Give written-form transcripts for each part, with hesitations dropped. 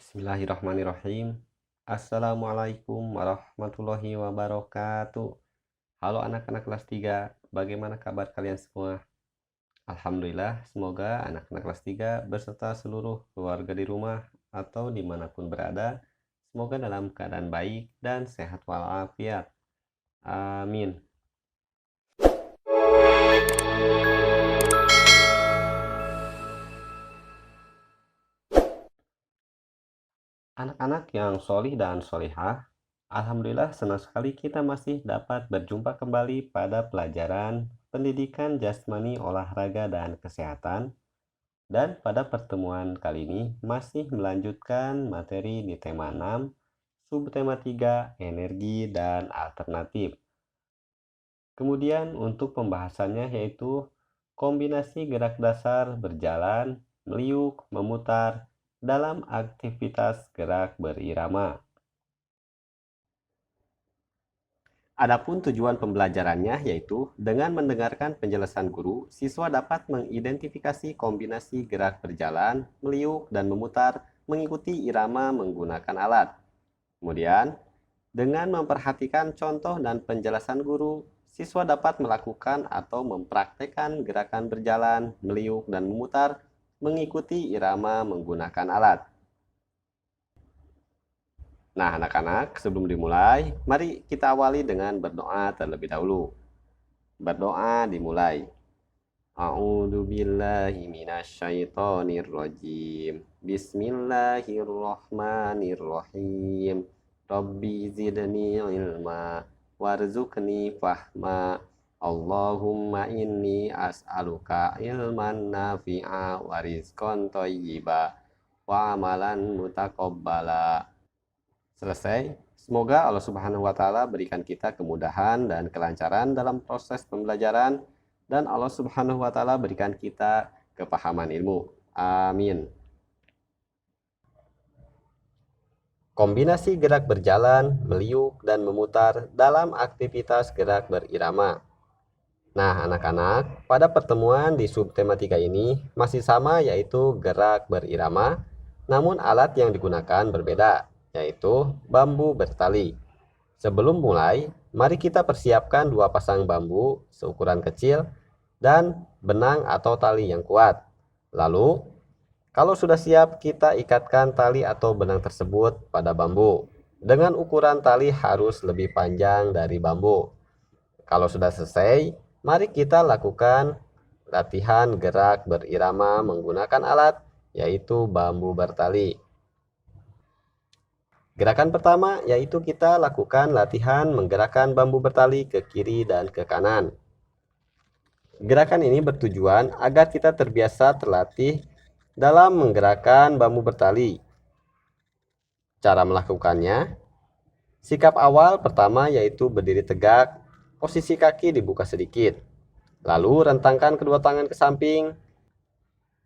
Bismillahirrahmanirrahim. Assalamualaikum warahmatullahi wabarakatuh. Halo anak-anak kelas 3, bagaimana kabar kalian semua? Alhamdulillah, semoga anak-anak kelas 3 beserta seluruh keluarga di rumah atau dimanapun berada, semoga dalam keadaan baik dan sehat walafiat. Amin. Anak-anak yang solih dan solihah, Alhamdulillah senang sekali kita masih dapat berjumpa kembali pada pelajaran pendidikan jasmani, olahraga, dan kesehatan. Dan pada pertemuan kali ini masih melanjutkan materi di tema 6, subtema 3, energi dan alternatif. Kemudian untuk pembahasannya yaitu kombinasi gerak dasar berjalan, meliuk, memutar dalam aktivitas gerak berirama. Adapun tujuan pembelajarannya yaitu dengan mendengarkan penjelasan guru, siswa dapat mengidentifikasi kombinasi gerak berjalan, meliuk, dan memutar mengikuti irama menggunakan alat. Kemudian, dengan memperhatikan contoh dan penjelasan guru, siswa dapat melakukan atau mempraktekkan gerakan berjalan, meliuk, dan memutar mengikuti irama menggunakan alat. Nah, anak-anak, sebelum dimulai, mari kita awali dengan berdoa terlebih dahulu. Berdoa dimulai. A'udzu billahi minasyaitonir rajim. Bismillahirrahmanirrahim. Rabbi zidni ilma warzuqni fahma. Allahumma inni as'aluka ilman nafi'a wa rizqan thayyiba wa amalan mutaqabbala. Selesai. Semoga Allah Subhanahu wa Ta'ala berikan kita kemudahan dan kelancaran dalam proses pembelajaran, dan Allah Subhanahu wa Ta'ala berikan kita kepahaman ilmu. Amin. Kombinasi gerak berjalan, meliuk, dan memutar dalam aktivitas gerak berirama. Nah, anak-anak, pada pertemuan di subtema 3 ini masih sama, yaitu gerak berirama, namun alat yang digunakan berbeda, yaitu bambu bertali. Sebelum mulai, mari kita persiapkan 2 pasang bambu seukuran kecil dan benang atau tali yang kuat. Lalu, kalau sudah siap, kita ikatkan tali atau benang tersebut pada bambu. Dengan ukuran tali harus lebih panjang dari bambu. Kalau sudah selesai, mari kita lakukan latihan gerak berirama menggunakan alat, yaitu bambu bertali. Gerakan pertama yaitu kita lakukan latihan menggerakkan bambu bertali ke kiri dan ke kanan. Gerakan ini bertujuan agar kita terbiasa terlatih dalam menggerakkan bambu bertali. Cara melakukannya, sikap awal pertama yaitu berdiri tegak, posisi kaki dibuka sedikit. Lalu rentangkan kedua tangan ke samping,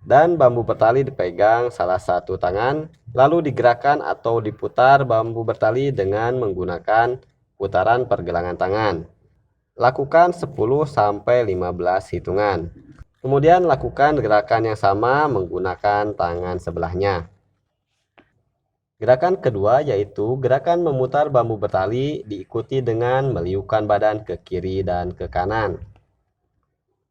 dan bambu bertali dipegang salah satu tangan, lalu digerakkan atau diputar bambu bertali dengan menggunakan putaran pergelangan tangan. Lakukan 10-15 hitungan. Kemudian lakukan gerakan yang sama menggunakan tangan sebelahnya. Gerakan kedua yaitu gerakan memutar bambu bertali diikuti dengan meliukkan badan ke kiri dan ke kanan.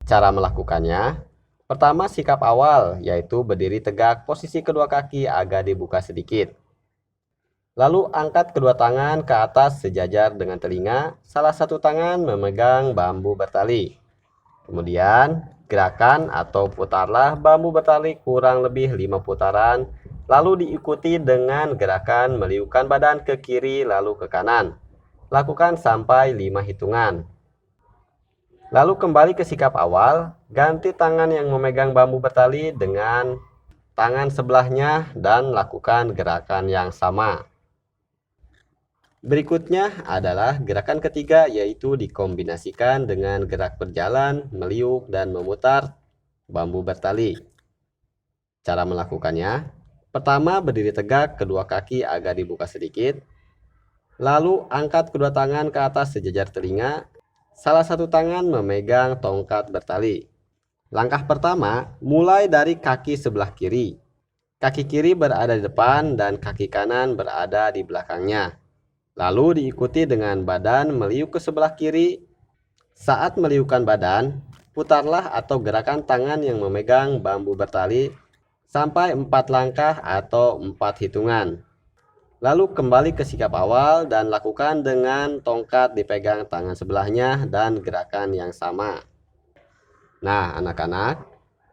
Cara melakukannya, pertama sikap awal yaitu berdiri tegak, posisi kedua kaki agak dibuka sedikit. Lalu angkat kedua tangan ke atas sejajar dengan telinga, salah satu tangan memegang bambu bertali. Kemudian gerakan atau putarlah bambu bertali kurang lebih 5 putaran, lalu diikuti dengan gerakan meliukkan badan ke kiri lalu ke kanan. Lakukan sampai 5 hitungan. Lalu kembali ke sikap awal, ganti tangan yang memegang bambu bertali dengan tangan sebelahnya dan lakukan gerakan yang sama. Berikutnya adalah gerakan ketiga, yaitu dikombinasikan dengan gerak berjalan, meliuk, dan memutar bambu bertali. Cara melakukannya, pertama berdiri tegak, kedua kaki agak dibuka sedikit. Lalu angkat kedua tangan ke atas sejajar telinga, salah satu tangan memegang tongkat bertali. Langkah pertama, mulai dari kaki sebelah kiri. Kaki kiri berada di depan dan kaki kanan berada di belakangnya. Lalu diikuti dengan badan meliuk ke sebelah kiri. Saat meliukkan badan, putarlah atau gerakan tangan yang memegang bambu bertali sampai 4 langkah atau 4 hitungan. Lalu kembali ke sikap awal dan lakukan dengan tongkat dipegang tangan sebelahnya dan gerakan yang sama. Nah, anak-anak,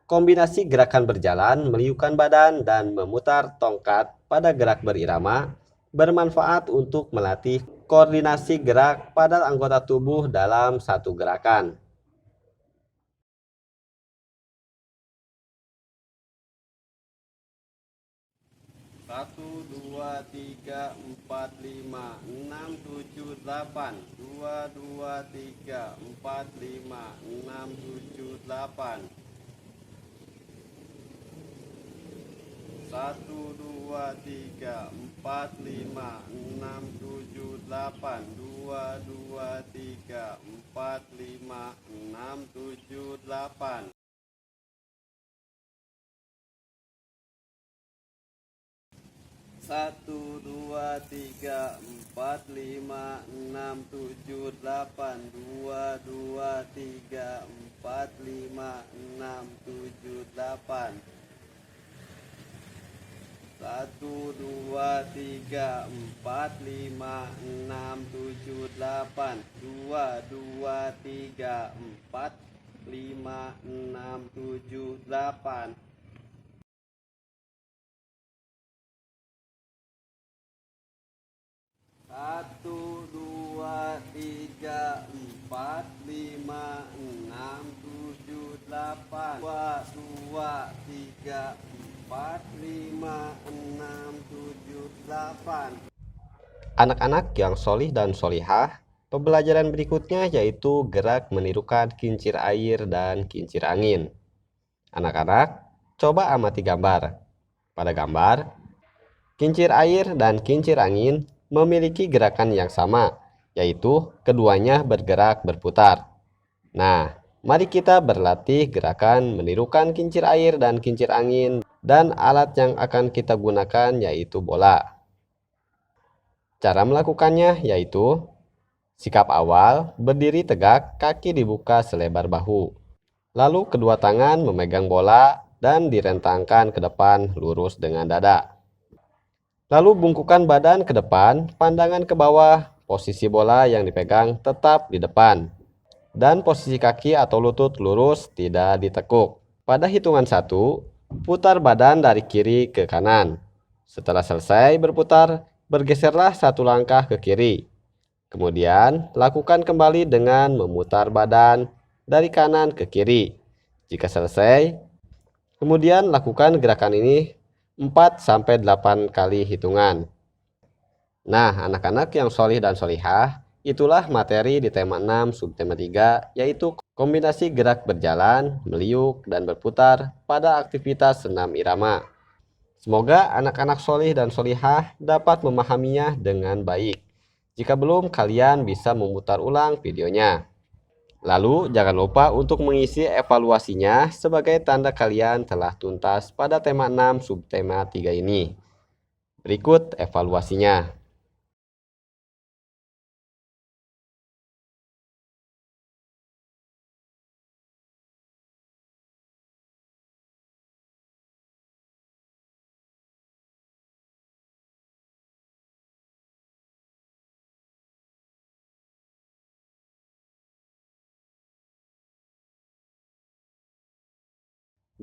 kombinasi gerakan berjalan, meliukkan badan, dan memutar tongkat pada gerak berirama bermanfaat untuk melatih koordinasi gerak pada anggota tubuh dalam satu gerakan. Satu, dua, tiga, empat, lima, enam, tujuh, delapan. Dua, dua, tiga, empat, lima, enam, tujuh, delapan. Satu, dua, tiga, empat, lima, enam, tujuh, delapan. Dua, dua, tiga, empat, lima, enam, tujuh, delapan. Satu, dua, tiga, empat, lima, enam, tujuh, delapan. Dua, dua, tiga, empat, lima, enam, tujuh, delapan. Satu, dua, tiga, empat, lima, enam, tujuh, delapan. Dua, dua, tiga, empat, lima, enam, tujuh, delapan. Satu, dua, tiga, empat, lima, enam, tujuh, delapan. Dua, dua, tiga, empat, lima, enam, tujuh, delapan. Anak-anak yang solih dan solihah, pembelajaran berikutnya yaitu gerak menirukan kincir air dan kincir angin. Anak-anak, coba amati gambar. Pada gambar, kincir air dan kincir angin memiliki gerakan yang sama, yaitu keduanya bergerak berputar. Nah, mari kita berlatih gerakan menirukan kincir air dan kincir angin, dan alat yang akan kita gunakan yaitu bola. Cara melakukannya yaitu sikap awal, berdiri tegak, kaki dibuka selebar bahu. Lalu kedua tangan memegang bola dan direntangkan ke depan lurus dengan dada. Lalu bungkukan badan ke depan, pandangan ke bawah, posisi bola yang dipegang tetap di depan. Dan posisi kaki atau lutut lurus, tidak ditekuk. Pada hitungan 1, putar badan dari kiri ke kanan. Setelah selesai berputar, bergeserlah 1 langkah ke kiri. Kemudian, lakukan kembali dengan memutar badan dari kanan ke kiri. Jika selesai, kemudian lakukan gerakan ini 4-8 kali hitungan. Nah, anak-anak yang solih dan solihah, itulah materi di tema 6 subtema 3, yaitu kombinasi gerak berjalan, meliuk, dan berputar pada aktivitas senam irama. Semoga anak-anak solih dan solihah dapat memahaminya dengan baik. Jika belum, kalian bisa memutar ulang videonya. Lalu, jangan lupa untuk mengisi evaluasinya sebagai tanda kalian telah tuntas pada tema 6 subtema 3 ini. Berikut evaluasinya.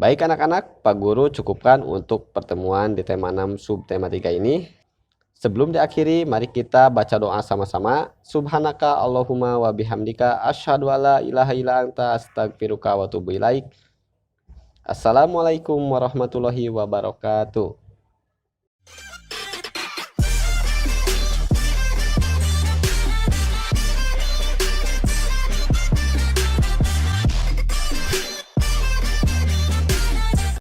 Baik anak-anak, Pak Guru cukupkan untuk pertemuan di tema 6 subtema 3 ini. Sebelum diakhiri, mari kita baca doa sama-sama. Subhanaka Allahumma wa bihamdika asyhadu alla ilaha illa anta astaghfiruka wa atubu ilaik. Assalamualaikum warahmatullahi wabarakatuh.